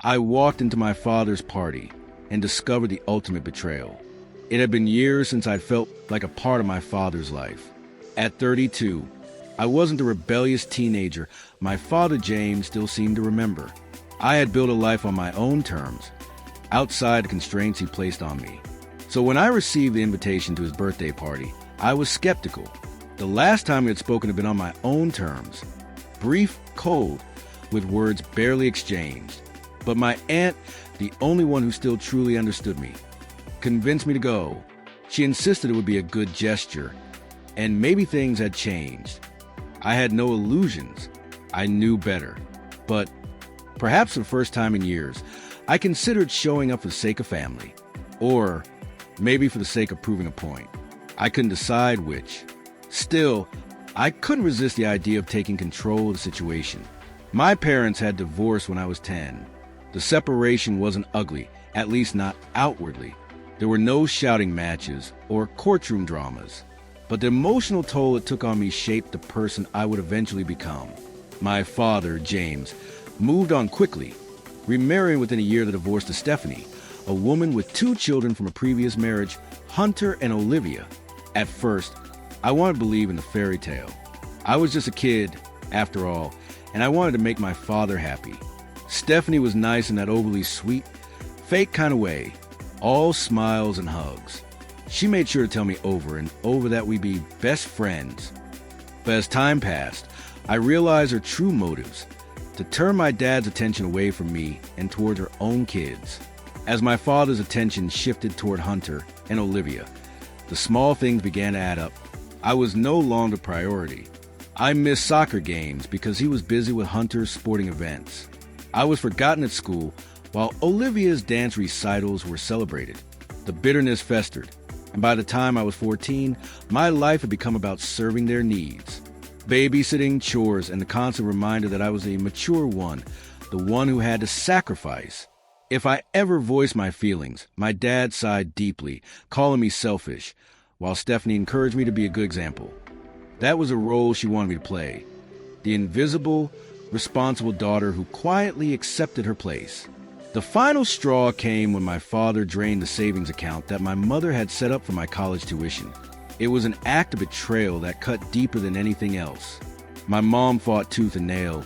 I walked into my father's party and discovered the ultimate betrayal. It had been years since I'd felt like a part of my father's life. At 32, I wasn't the rebellious teenager my father James still seemed to remember. I had built a life on my own terms, outside the constraints he placed on me. So when I received the invitation to his birthday party, I was skeptical. The last time we had spoken had been on my own terms, brief, cold, with words barely exchanged. But my aunt, the only one who still truly understood me, convinced me to go. She insisted it would be a good gesture, and maybe things had changed. I had no illusions. I knew better. But perhaps for the first time in years, I considered showing up for the sake of family, or maybe for the sake of proving a point. I couldn't decide which. Still, I couldn't resist the idea of taking control of the situation. My parents had divorced when I was 10. The separation wasn't ugly, at least not outwardly. There were no shouting matches or courtroom dramas. But the emotional toll it took on me shaped the person I would eventually become. My father, James, moved on quickly, remarrying within a year of the divorce to Stephanie, a woman with 2 children from a previous marriage, Hunter and Olivia. At first, I wanted to believe in the fairy tale. I was just a kid, after all, and I wanted to make my father happy. Stephanie was nice in that overly sweet, fake kind of way, all smiles and hugs. She made sure to tell me over and over that we'd be best friends. But as time passed, I realized her true motives, to turn my dad's attention away from me and toward her own kids. As my father's attention shifted toward Hunter and Olivia, the small things began to add up. I was no longer a priority. I missed soccer games because he was busy with Hunter's sporting events. I was forgotten at school while Olivia's dance recitals were celebrated. The bitterness festered, and by the time I was 14, my life had become about serving their needs. Babysitting, chores, and the constant reminder that I was a mature one, the one who had to sacrifice. If I ever voiced my feelings, my dad sighed deeply, calling me selfish, while Stephanie encouraged me to be a good example. That was a role she wanted me to play. The invisible, responsible daughter who quietly accepted her place. The final straw came when my father drained the savings account that my mother had set up for my college tuition. It was an act of betrayal that cut deeper than anything else. My mom fought tooth and nail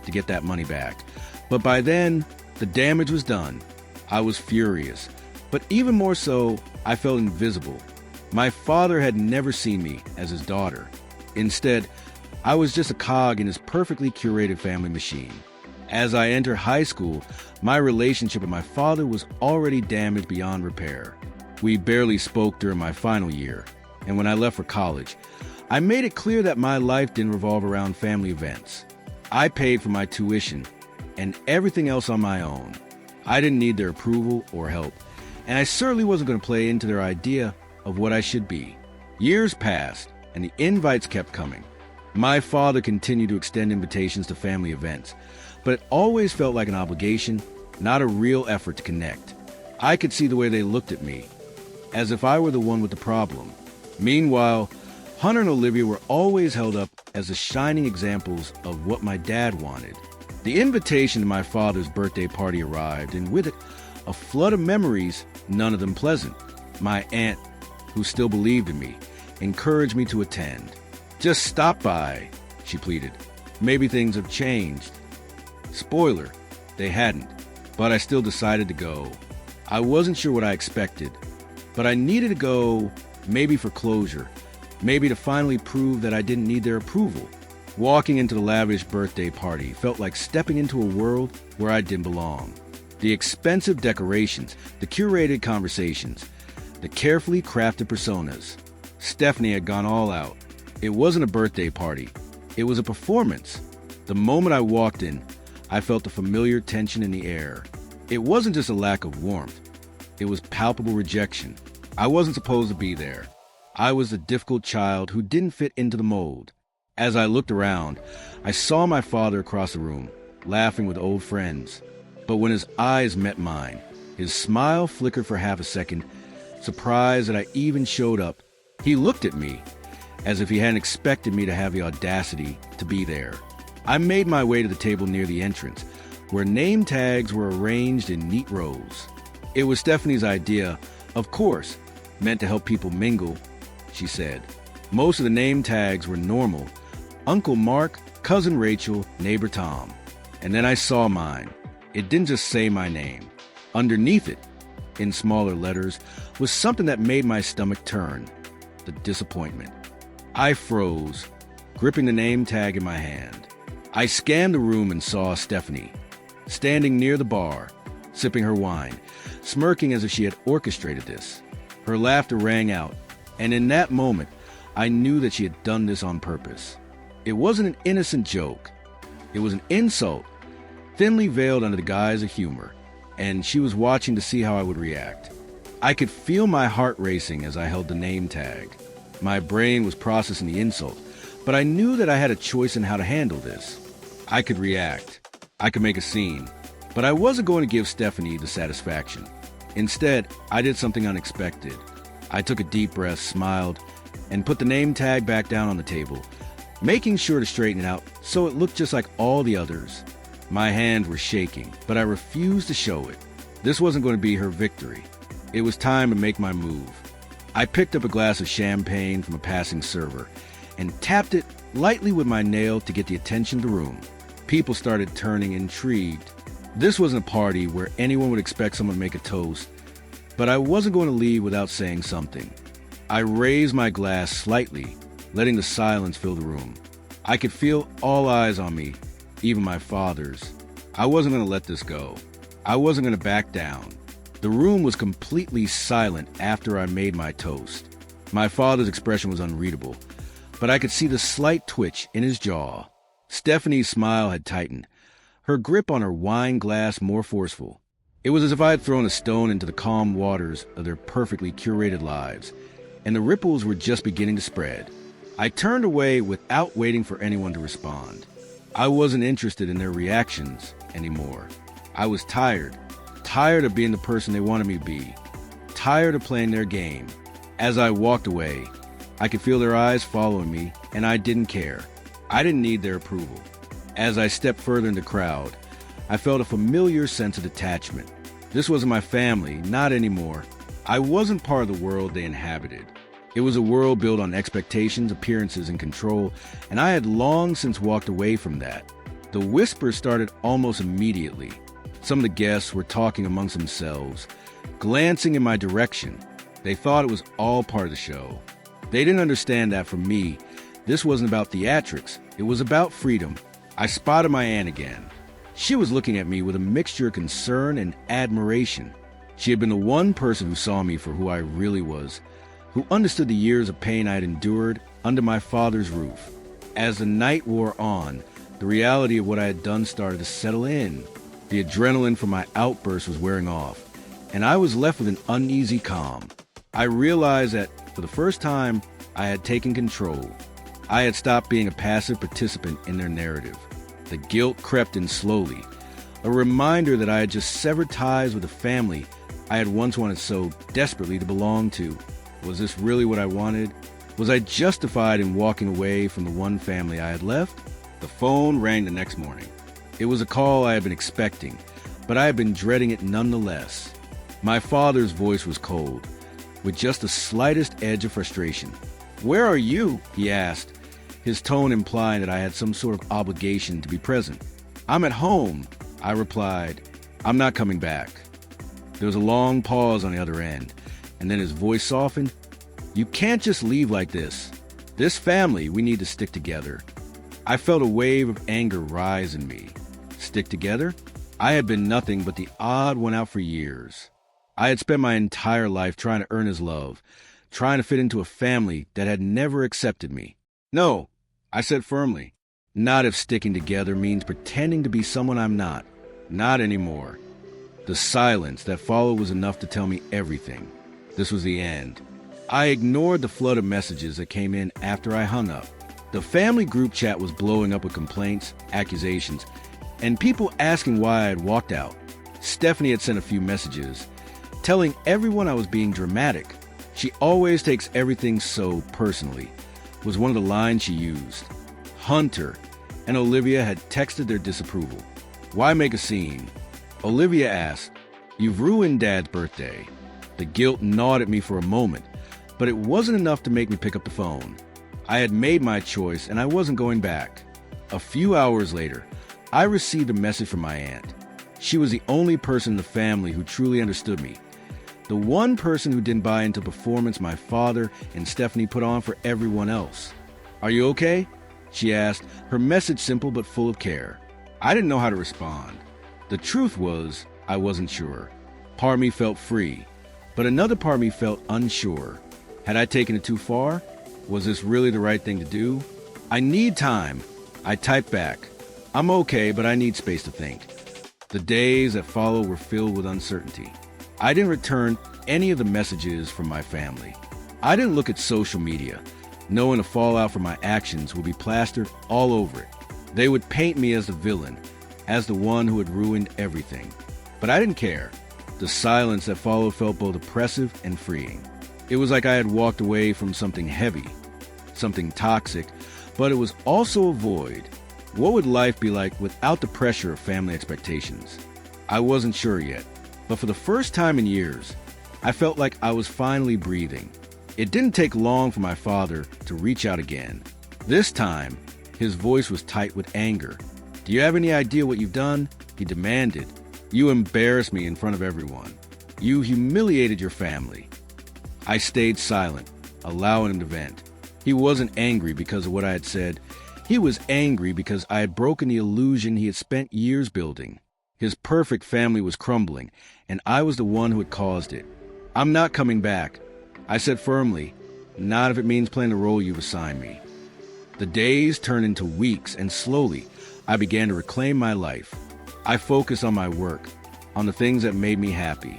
to get that money back. But by then, the damage was done. I was furious. But even more so, I felt invisible. My father had never seen me as his daughter. Instead, I was just a cog in his perfectly curated family machine. As I entered high school, my relationship with my father was already damaged beyond repair. We barely spoke during my final year, and when I left for college, I made it clear that my life didn't revolve around family events. I paid for my tuition and everything else on my own. I didn't need their approval or help, and I certainly wasn't going to play into their idea of what I should be. Years passed, and the invites kept coming. My father continued to extend invitations to family events, but it always felt like an obligation, not a real effort to connect. I could see the way they looked at me, as if I were the one with the problem. Meanwhile, Hunter and Olivia were always held up as the shining examples of what my dad wanted. The invitation to my father's birthday party arrived, and with it, a flood of memories, none of them pleasant. My aunt, who still believed in me, encouraged me to attend. "Just stop by," she pleaded. "Maybe things have changed." Spoiler, they hadn't, but I still decided to go. I wasn't sure what I expected, but I needed to go, maybe for closure, maybe to finally prove that I didn't need their approval. Walking into the lavish birthday party felt like stepping into a world where I didn't belong. The expensive decorations, the curated conversations, the carefully crafted personas. Stephanie had gone all out. It wasn't a birthday party. It was a performance. The moment I walked in, I felt the familiar tension in the air. It wasn't just a lack of warmth. It was palpable rejection. I wasn't supposed to be there. I was the difficult child who didn't fit into the mold. As I looked around, I saw my father across the room, laughing with old friends. But when his eyes met mine, his smile flickered for half a second, surprised that I even showed up. He looked at me, as if he hadn't expected me to have the audacity to be there. I made my way to the table near the entrance, where name tags were arranged in neat rows. It was Stephanie's idea, of course, meant to help people mingle, she said. Most of the name tags were normal: Uncle Mark, Cousin Rachel, Neighbor Tom. And then I saw mine. It didn't just say my name. Underneath it, in smaller letters, was something that made my stomach turn: the disappointment. I froze, gripping the name tag in my hand. I scanned the room and saw Stephanie, standing near the bar, sipping her wine, smirking as if she had orchestrated this. Her laughter rang out, and in that moment, I knew that she had done this on purpose. It wasn't an innocent joke. It was an insult, thinly veiled under the guise of humor, and she was watching to see how I would react. I could feel my heart racing as I held the name tag. My brain was processing the insult, but I knew that I had a choice in how to handle this. I could react. I could make a scene, but I wasn't going to give Stephanie the satisfaction. Instead, I did something unexpected. I took a deep breath, smiled, and put the name tag back down on the table, making sure to straighten it out so it looked just like all the others. My hands were shaking, but I refused to show it. This wasn't going to be her victory. It was time to make my move. I picked up a glass of champagne from a passing server and tapped it lightly with my nail to get the attention of the room. People started turning, intrigued. This wasn't a party where anyone would expect someone to make a toast, but I wasn't going to leave without saying something. I raised my glass slightly, letting the silence fill the room. I could feel all eyes on me, even my father's. I wasn't going to let this go. I wasn't going to back down. The room was completely silent after I made my toast. My father's expression was unreadable, but I could see the slight twitch in his jaw. Stephanie's smile had tightened, her grip on her wine glass more forceful. It was as if I had thrown a stone into the calm waters of their perfectly curated lives, and the ripples were just beginning to spread. I turned away without waiting for anyone to respond. I wasn't interested in their reactions anymore. I was tired of being the person they wanted me to be, tired of playing their game. As I walked away, I could feel their eyes following me, and I didn't care. I didn't need their approval. As I stepped further in the crowd, I felt a familiar sense of detachment. This wasn't my family, not anymore. I wasn't part of the world they inhabited. It was a world built on expectations, appearances, and control, and I had long since walked away from that. The whispers started almost immediately. Some of the guests were talking amongst themselves, glancing in my direction. They thought it was all part of the show. They didn't understand that for me, this wasn't about theatrics. It was about freedom. I spotted my aunt again. She was looking at me with a mixture of concern and admiration. She had been the one person who saw me for who I really was, who understood the years of pain I had endured under my father's roof. As the night wore on, the reality of what I had done started to settle in. The adrenaline from my outburst was wearing off, and I was left with an uneasy calm. I realized that, for the first time, I had taken control. I had stopped being a passive participant in their narrative. The guilt crept in slowly, a reminder that I had just severed ties with a family I had once wanted so desperately to belong to. Was this really what I wanted? Was I justified in walking away from the one family I had left? The phone rang the next morning. It was a call I had been expecting, but I had been dreading it nonetheless. My father's voice was cold, with just the slightest edge of frustration. "Where are you?" he asked, his tone implying that I had some sort of obligation to be present. "I'm at home," I replied. "I'm not coming back." There was a long pause on the other end, and then his voice softened. "You can't just leave like this. This family, we need to stick together." I felt a wave of anger rise in me. Stick together? I had been nothing but the odd one out for years. I had spent my entire life trying to earn his love, trying to fit into a family that had never accepted me. "No," I said firmly. "Not if sticking together means pretending to be someone I'm not. Not anymore." The silence that followed was enough to tell me everything. This was the end. I ignored the flood of messages that came in after I hung up. The family group chat was blowing up with complaints, accusations, and people asking why I had walked out. Stephanie had sent a few messages, telling everyone I was being dramatic. "She always takes everything so personally," was one of the lines she used. Hunter and Olivia had texted their disapproval. Why make a scene? Olivia asked. You've ruined Dad's birthday. The guilt gnawed at me for a moment, but it wasn't enough to make me pick up the phone. I had made my choice and I wasn't going back. A few hours later, I received a message from my aunt. She was the only person in the family who truly understood me. The one person who didn't buy into the performance my father and Stephanie put on for everyone else. Are you okay? She asked, her message simple but full of care. I didn't know how to respond. The truth was, I wasn't sure. Part of me felt free, but another part of me felt unsure. Had I taken it too far? Was this really the right thing to do? I need time. I typed back. I'm okay, but I need space to think. The days that followed were filled with uncertainty. I didn't return any of the messages from my family. I didn't look at social media, knowing the fallout from my actions would be plastered all over it. They would paint me as the villain, as the one who had ruined everything. But I didn't care. The silence that followed felt both oppressive and freeing. It was like I had walked away from something heavy, something toxic, but it was also a void. What would life be like without the pressure of family expectations? I wasn't sure yet, but for the first time in years, I felt like I was finally breathing. It didn't take long for my father to reach out again. This time, his voice was tight with anger. Do you have any idea what you've done? He demanded. You embarrassed me in front of everyone. You humiliated your family. I stayed silent, allowing him to vent. He wasn't angry because of what I had said. He was angry because I had broken the illusion he had spent years building. His perfect family was crumbling, and I was the one who had caused it. I'm not coming back, I said firmly, not if it means playing the role you've assigned me. The days turned into weeks, and slowly, I began to reclaim my life. I focused on my work, on the things that made me happy.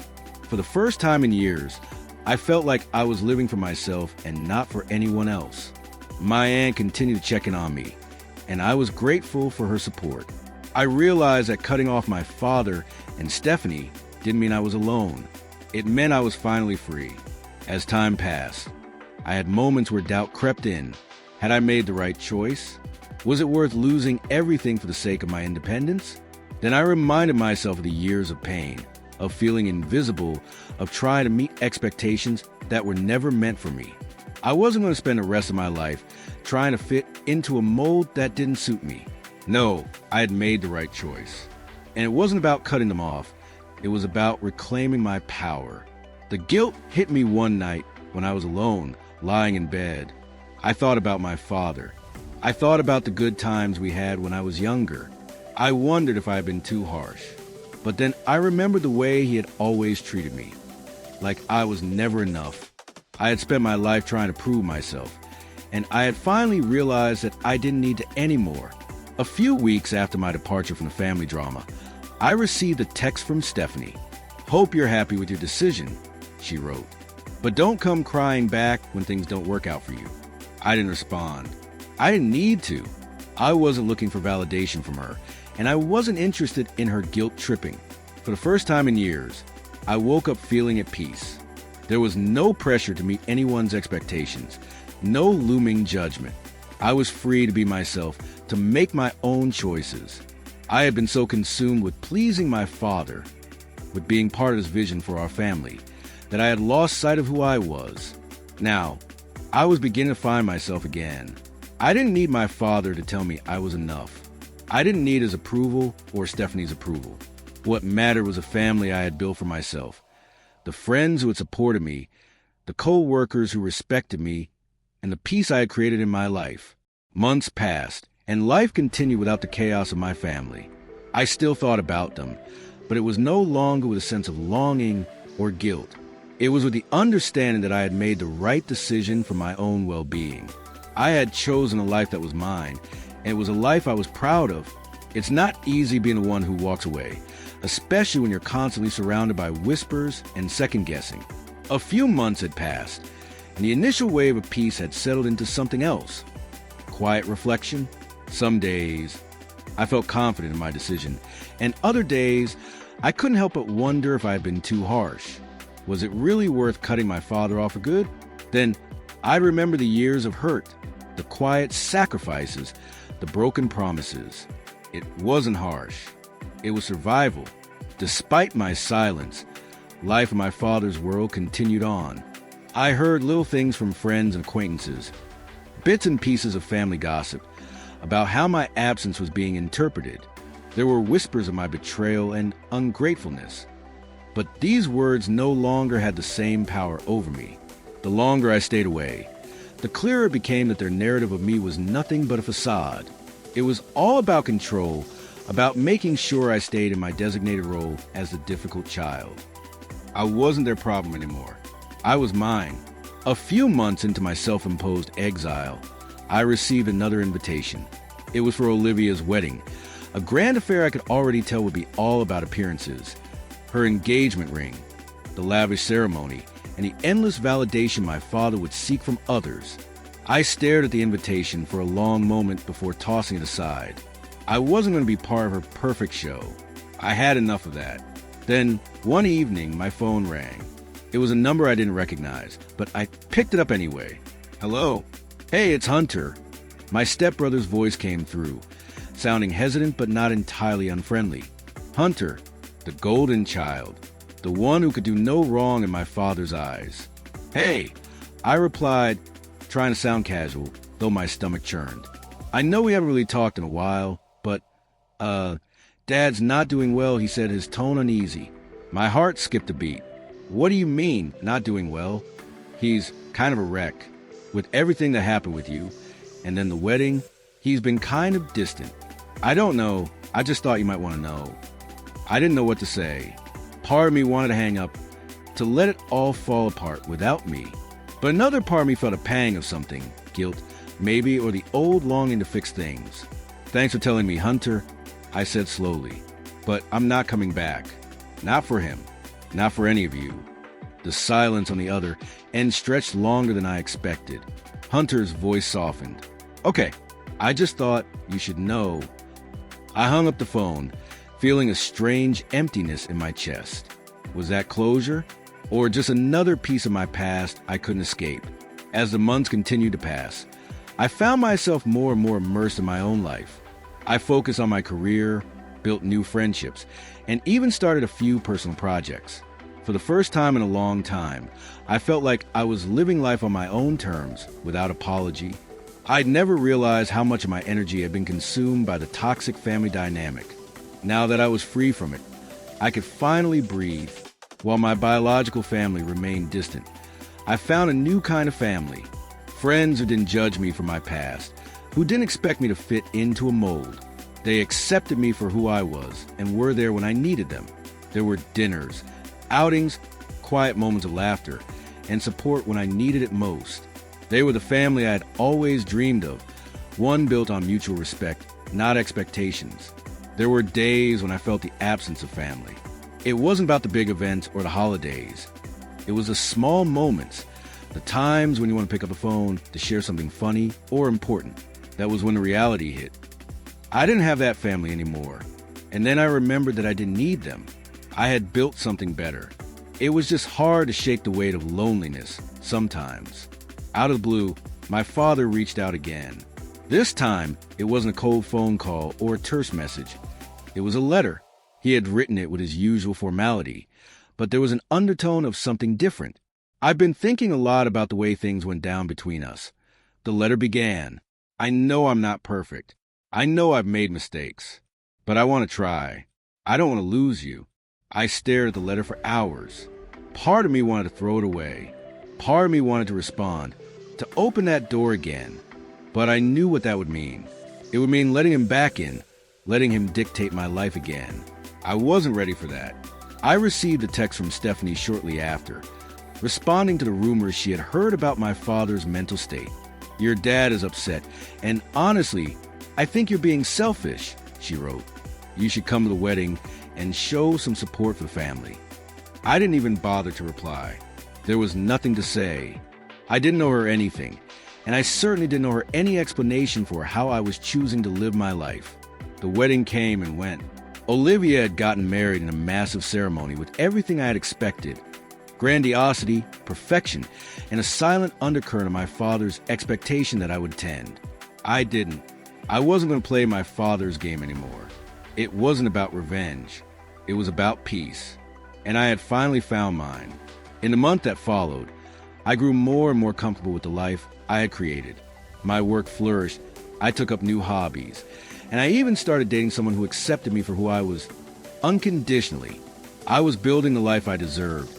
For the first time in years, I felt like I was living for myself and not for anyone else. My aunt continued to check in on me, and I was grateful for her support. I realized that cutting off my father and Stephanie didn't mean I was alone. It meant I was finally free. As time passed, I had moments where doubt crept in. Had I made the right choice? Was it worth losing everything for the sake of my independence? Then I reminded myself of the years of pain, of feeling invisible, of trying to meet expectations that were never meant for me. I wasn't going to spend the rest of my life trying to fit into a mold that didn't suit me. No, I had made the right choice. And it wasn't about cutting them off. It was about reclaiming my power. The guilt hit me one night when I was alone, lying in bed. I thought about my father. I thought about the good times we had when I was younger. I wondered if I had been too harsh. But then I remembered the way he had always treated me. Like I was never enough. I had spent my life trying to prove myself. And I had finally realized that I didn't need to anymore. A few weeks after my departure from the family drama, I received a text from Stephanie. Hope you're happy with your decision, she wrote. But don't come crying back when things don't work out for you. I didn't respond. I didn't need to. I wasn't looking for validation from her, and I wasn't interested in her guilt tripping. For the first time in years, I woke up feeling at peace. There was no pressure to meet anyone's expectations, no looming judgment. I was free to be myself, to make my own choices. I had been so consumed with pleasing my father, with being part of his vision for our family, that I had lost sight of who I was. Now, I was beginning to find myself again. I didn't need my father to tell me I was enough. I didn't need his approval or Stephanie's approval. What mattered was a family I had built for myself, the friends who had supported me, the co-workers who respected me, and the peace I had created in my life. Months passed, and life continued without the chaos of my family. I still thought about them, but it was no longer with a sense of longing or guilt. It was with the understanding that I had made the right decision for my own well-being. I had chosen a life that was mine, and it was a life I was proud of. It's not easy being the one who walks away, especially when you're constantly surrounded by whispers and second-guessing. A few months had passed, and the initial wave of peace had settled into something else. Quiet reflection. Some days, I felt confident in my decision, and other days, I couldn't help but wonder if I had been too harsh. Was it really worth cutting my father off for good? Then I'd remember the years of hurt, the quiet sacrifices, the broken promises. It wasn't harsh. It was survival. Despite my silence, life in my father's world continued on. I heard little things from friends and acquaintances, bits and pieces of family gossip about how my absence was being interpreted. There were whispers of my betrayal and ungratefulness. But these words no longer had the same power over me. The longer I stayed away, the clearer it became that their narrative of me was nothing but a facade. It was all about control, about making sure I stayed in my designated role as the difficult child. I wasn't their problem anymore. I was mine. A few months into my self-imposed exile, I received another invitation. It was for Olivia's wedding, a grand affair I could already tell would be all about appearances. Her engagement ring, the lavish ceremony, and the endless validation my father would seek from others. I stared at the invitation for a long moment before tossing it aside. I wasn't going to be part of her perfect show. I had enough of that. Then, one evening, my phone rang. It was a number I didn't recognize, but I picked it up anyway. Hello? Hey, it's Hunter. My stepbrother's voice came through, sounding hesitant but not entirely unfriendly. Hunter, the golden child, the one who could do no wrong in my father's eyes. Hey, I replied, trying to sound casual, though my stomach churned. I know we haven't really talked in a while, but, Dad's not doing well, he said, his tone uneasy. My heart skipped a beat. What do you mean, not doing well? He's kind of a wreck. With everything that happened with you, and then the wedding, he's been kind of distant. I don't know, I just thought you might want to know. I didn't know what to say. Part of me wanted to hang up, to let it all fall apart without me. But another part of me felt a pang of something, guilt, maybe, or the old longing to fix things. Thanks for telling me, Hunter, I said slowly. But I'm not coming back. Not for him. Not for any of you. The silence on the other end stretched longer than I expected. Hunter's voice softened. Okay, I just thought you should know. I hung up the phone, feeling a strange emptiness in my chest. Was that closure? Or just another piece of my past I couldn't escape? As the months continued to pass, I found myself more and more immersed in my own life. I focused on my career, built new friendships, and even started a few personal projects. For the first time in a long time, I felt like I was living life on my own terms, without apology. I'd never realized how much of my energy had been consumed by the toxic family dynamic. Now that I was free from it, I could finally breathe. While my biological family remained distant, I found a new kind of family. Friends who didn't judge me for my past, who didn't expect me to fit into a mold. They accepted me for who I was and were there when I needed them. There were dinners, outings, quiet moments of laughter, and support when I needed it most. They were the family I had always dreamed of, one built on mutual respect, not expectations. There were days when I felt the absence of family. It wasn't about the big events or the holidays. It was the small moments, the times when you want to pick up the phone to share something funny or important. That was when the reality hit. I didn't have that family anymore. And then I remembered that I didn't need them. I had built something better. It was just hard to shake the weight of loneliness, sometimes. Out of the blue, my father reached out again. This time, it wasn't a cold phone call or a terse message. It was a letter. He had written it with his usual formality, but there was an undertone of something different. I've been thinking a lot about the way things went down between us. The letter began. I know I'm not perfect. I know I've made mistakes, but I want to try. I don't want to lose you. I stared at the letter for hours. Part of me wanted to throw it away. Part of me wanted to respond, to open that door again. But I knew what that would mean. It would mean letting him back in, letting him dictate my life again. I wasn't ready for that. I received a text from Stephanie shortly after, responding to the rumors she had heard about my father's mental state. Your dad is upset, and honestly, I think you're being selfish, she wrote. You should come to the wedding and show some support for the family. I didn't even bother to reply. There was nothing to say. I didn't owe her anything, and I certainly didn't owe her any explanation for how I was choosing to live my life. The wedding came and went. Olivia had gotten married in a massive ceremony with everything I had expected. Grandiosity, perfection, and a silent undercurrent of my father's expectation that I would attend. I didn't. I wasn't going to play my father's game anymore. It wasn't about revenge. It was about peace. And I had finally found mine. In the month that followed, I grew more and more comfortable with the life I had created. My work flourished. I took up new hobbies. And I even started dating someone who accepted me for who I was unconditionally. I was building the life I deserved,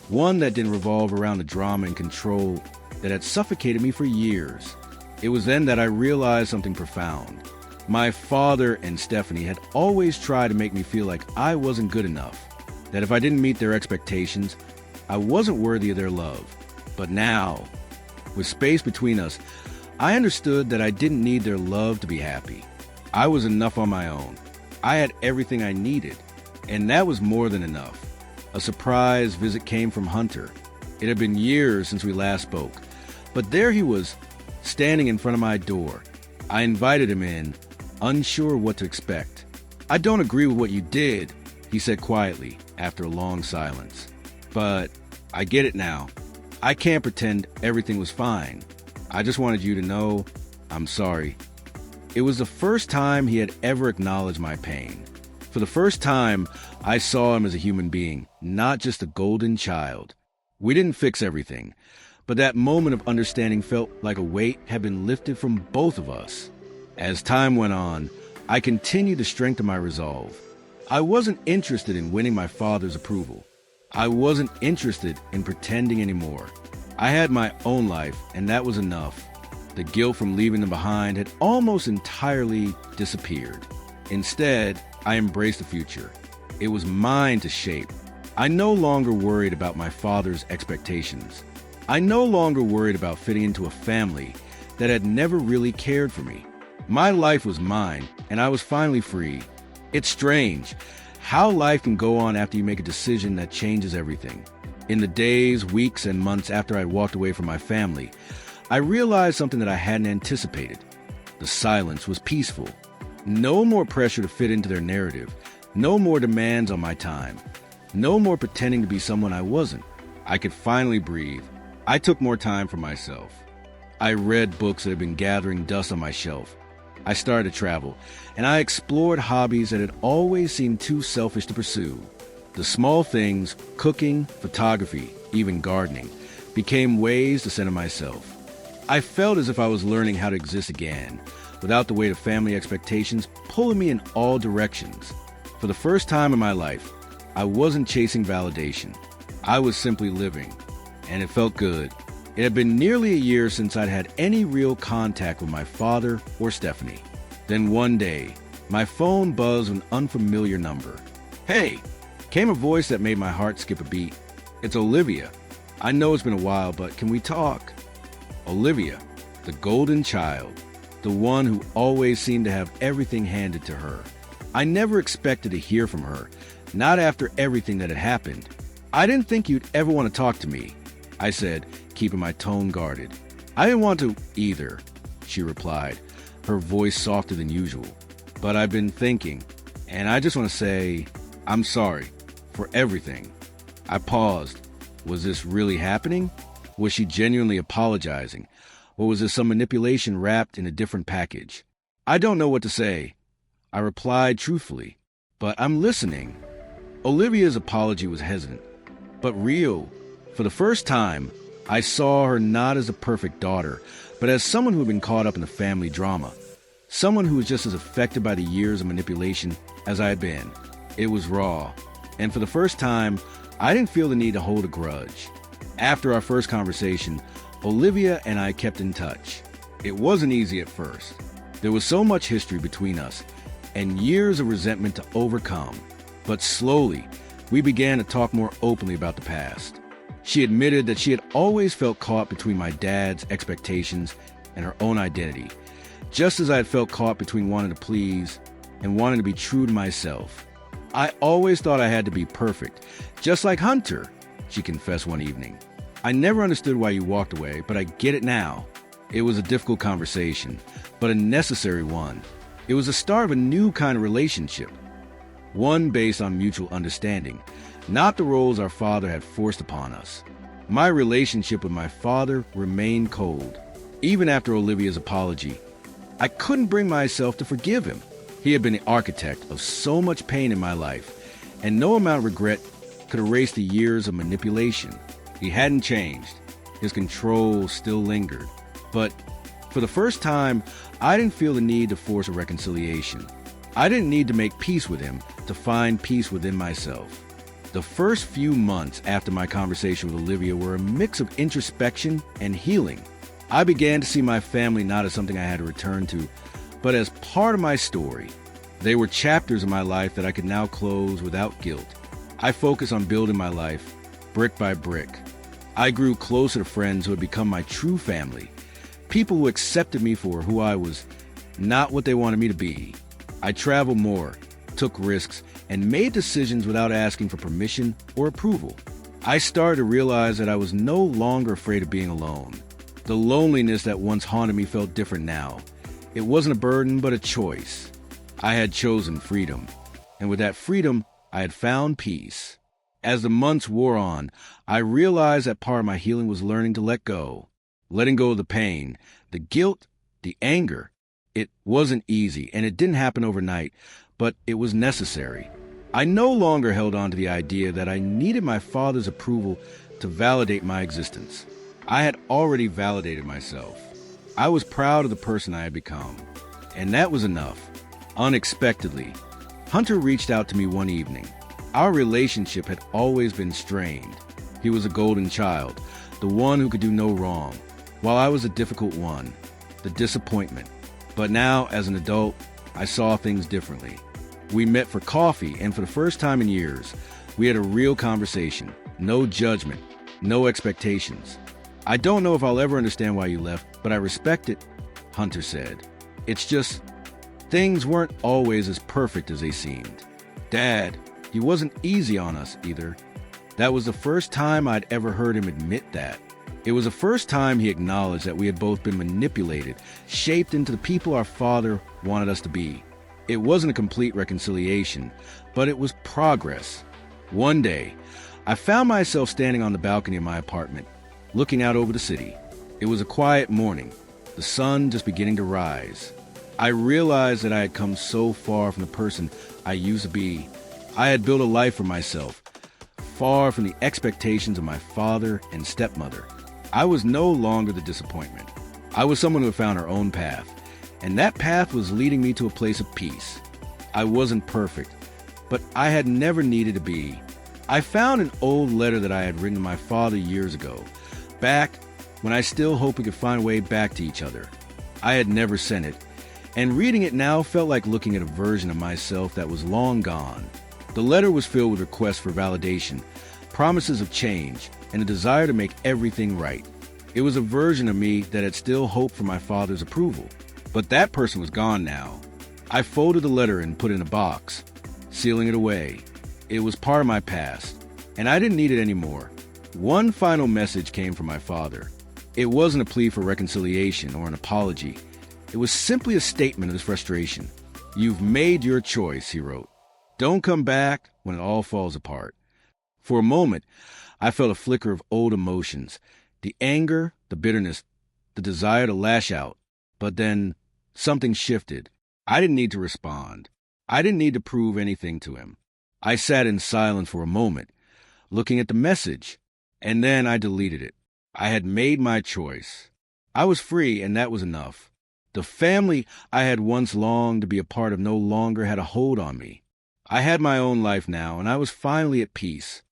one that didn't revolve around the drama and control that had suffocated me for years. It was then that I realized something profound. My father and Stephanie had always tried to make me feel like I wasn't good enough, that if I didn't meet their expectations, I wasn't worthy of their love. But now, with space between us, I understood that I didn't need their love to be happy. I was enough on my own. I had everything I needed, and that was more than enough. A surprise visit came from Hunter. It had been years since we last spoke, but there he was, standing in front of my door. I invited him in, unsure what to expect. "I don't agree with what you did," he said quietly after a long silence. "But I get it now. I can't pretend everything was fine. I just wanted you to know I'm sorry." It was the first time he had ever acknowledged my pain. For the first time, I saw him as a human being, not just a golden child. We didn't fix everything, but that moment of understanding felt like a weight had been lifted from both of us. As time went on, I continued to strengthen my resolve. I wasn't interested in winning my father's approval. I wasn't interested in pretending anymore. I had my own life, and that was enough. The guilt from leaving them behind had almost entirely disappeared. Instead, I embraced the future. It was mine to shape. I no longer worried about my father's expectations. I no longer worried about fitting into a family that had never really cared for me. My life was mine, and I was finally free. It's strange how life can go on after you make a decision that changes everything. In the days, weeks, and months after I walked away from my family, I realized something that I hadn't anticipated. The silence was peaceful. No more pressure to fit into their narrative. No more demands on my time. No more pretending to be someone I wasn't. I could finally breathe. I took more time for myself. I read books that had been gathering dust on my shelf. I started to travel, and I explored hobbies that had always seemed too selfish to pursue. The small things, cooking, photography, even gardening, became ways to center myself. I felt as if I was learning how to exist again, without the weight of family expectations pulling me in all directions. For the first time in my life, I wasn't chasing validation. I was simply living, and it felt good. It had been nearly a year since I'd had any real contact with my father or Stephanie. Then one day, my phone buzzed with an unfamiliar number. "Hey!" came a voice that made my heart skip a beat. "It's Olivia. I know it's been a while, but can we talk?" Olivia, the golden child, the one who always seemed to have everything handed to her. I never expected to hear from her, not after everything that had happened. "I didn't think you'd ever want to talk to me," I said, keeping my tone guarded. "I didn't want to either," she replied, her voice softer than usual. "But I've been thinking, and I just want to say, I'm sorry for everything." I paused. Was this really happening? Was she genuinely apologizing? Or was this some manipulation wrapped in a different package? "I don't know what to say," I replied truthfully, "but I'm listening." Olivia's apology was hesitant, but real. For the first time, I saw her not as a perfect daughter, but as someone who had been caught up in the family drama. Someone who was just as affected by the years of manipulation as I had been. It was raw, and for the first time, I didn't feel the need to hold a grudge. After our first conversation, Olivia and I kept in touch. It wasn't easy at first. There was so much history between us, and years of resentment to overcome. But slowly, we began to talk more openly about the past. She admitted that she had always felt caught between my dad's expectations and her own identity, just as I had felt caught between wanting to please and wanting to be true to myself. "I always thought I had to be perfect, just like Hunter," she confessed one evening. "I never understood why you walked away, but I get it now." It was a difficult conversation, but a necessary one. It was the start of a new kind of relationship, one based on mutual understanding, not the roles our father had forced upon us. My relationship with my father remained cold. Even after Olivia's apology, I couldn't bring myself to forgive him. He had been the architect of so much pain in my life, and no amount of regret could erase the years of manipulation. He hadn't changed. His control still lingered. But for the first time, I didn't feel the need to force a reconciliation. I didn't need to make peace with him to find peace within myself. The first few months after my conversation with Olivia were a mix of introspection and healing. I began to see my family not as something I had to return to, but as part of my story. They were chapters of my life that I could now close without guilt. I focused on building my life, brick by brick. I grew closer to friends who had become my true family, people who accepted me for who I was, not what they wanted me to be. I traveled more, took risks, and made decisions without asking for permission or approval. I started to realize that I was no longer afraid of being alone. The loneliness that once haunted me felt different now. It wasn't a burden, but a choice. I had chosen freedom, and with that freedom, I had found peace. As the months wore on, I realized that part of my healing was learning to let go. Letting go of the pain, the guilt, the anger. It wasn't easy, and it didn't happen overnight, but it was necessary. I no longer held on to the idea that I needed my father's approval to validate my existence. I had already validated myself. I was proud of the person I had become, and that was enough. Unexpectedly, Hunter reached out to me one evening. Our relationship had always been strained. He was a golden child, the one who could do no wrong, while I was a difficult one, the disappointment. But now, as an adult, I saw things differently. We met for coffee, and for the first time in years, we had a real conversation. No judgment, no expectations. "I don't know if I'll ever understand why you left, but I respect it," Hunter said. "It's just, things weren't always as perfect as they seemed. Dad, he wasn't easy on us either." That was the first time I'd ever heard him admit that. It was the first time he acknowledged that we had both been manipulated, shaped into the people our father wanted us to be. It wasn't a complete reconciliation, but it was progress. One day, I found myself standing on the balcony of my apartment, looking out over the city. It was a quiet morning, the sun just beginning to rise. I realized that I had come so far from the person I used to be. I had built a life for myself, far from the expectations of my father and stepmother. I was no longer the disappointment. I was someone who had found her own path, and that path was leading me to a place of peace. I wasn't perfect, but I had never needed to be. I found an old letter that I had written to my father years ago, back when I still hoped we could find a way back to each other. I had never sent it, and reading it now felt like looking at a version of myself that was long gone. The letter was filled with requests for validation, promises of change, and a desire to make everything right. It was a version of me that had still hoped for my father's approval. But that person was gone now. I folded the letter and put it in a box, sealing it away. It was part of my past, and I didn't need it anymore. One final message came from my father. It wasn't a plea for reconciliation or an apology. It was simply a statement of his frustration. "You've made your choice," he wrote. "Don't come back when it all falls apart." For a moment, I felt a flicker of old emotions, the anger, the bitterness, the desire to lash out. But then something shifted. I didn't need to respond. I didn't need to prove anything to him. I sat in silence for a moment, looking at the message, and then I deleted it. I had made my choice. I was free, and that was enough. The family I had once longed to be a part of no longer had a hold on me. I had my own life now, and I was finally at peace.